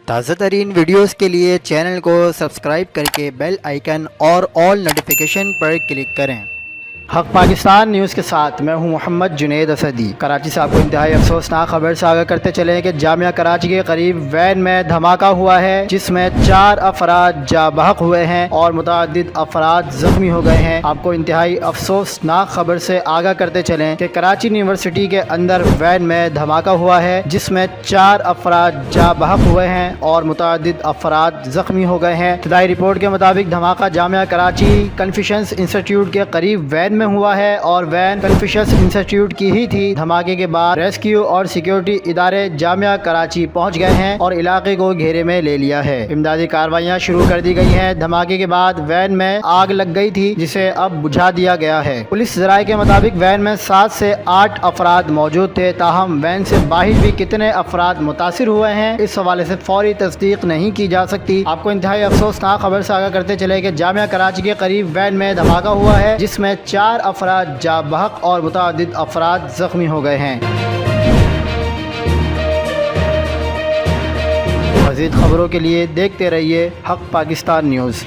تازہ ترین ویڈیوز کے لیے چینل کو سبسکرائب کر کے بیل آئیکن اور آل نوٹیفیکیشن پر کلک کریں۔ حق پاکستان نیوز کے ساتھ میں ہوں محمد جنید اسدی۔ کراچی سے آپ کو انتہائی افسوسناک خبر سے آگاہ کرتے چلیں کہ جامعہ کراچی کے قریب وین میں دھماکہ ہوا ہے جس میں 4 افراد جاں بحق ہوئے ہیں اور متعدد افراد زخمی ہو گئے ہیں۔ آپ کو انتہائی افسوسناک خبر سے آگاہ کرتے چلیں کہ کراچی یونیورسٹی کے اندر وین میں دھماکہ ہوا ہے جس میں 4 افراد جاں بحق ہوئے ہیں اور متعدد افراد زخمی ہو گئے ہیں۔ ابتدائی رپورٹ کے مطابق دھماکہ جامعہ کراچی کنفیوشنس انسٹیٹیوٹ کے قریب وین میں ہوا ہے اور وین کنفیوشنس انسٹیٹیوٹ کی ہی تھی۔ دھماکے کے بعد ریسکیو اور سیکیورٹی ادارے جامعہ کراچی پہنچ گئے ہیں اور علاقے کو گھیرے میں لے لیا ہے۔ امدادی کارروائیاں شروع کر دی گئی ہیں۔ دھماکے کے بعد وین میں آگ لگ گئی تھی جسے اب بجھا دیا گیا ہے۔ پولیس ذرائع کے مطابق وین میں 7 سے 8 افراد موجود تھے، تاہم وین سے باہر بھی کتنے افراد متاثر ہوئے ہیں اس حوالے سے فوری تصدیق نہیں کی جا سکتی۔ آپ کو انتہائی افسوسناک خبر سے آگاہ کرتے چلے کہ جامعہ کراچی کے قریب وین میں دھماکہ ہوا ہے جس میں 4 افراد جاں بحق اور متعدد افراد زخمی ہو گئے ہیں۔ مزید خبروں کے لیے دیکھتے رہیے حق پاکستان نیوز۔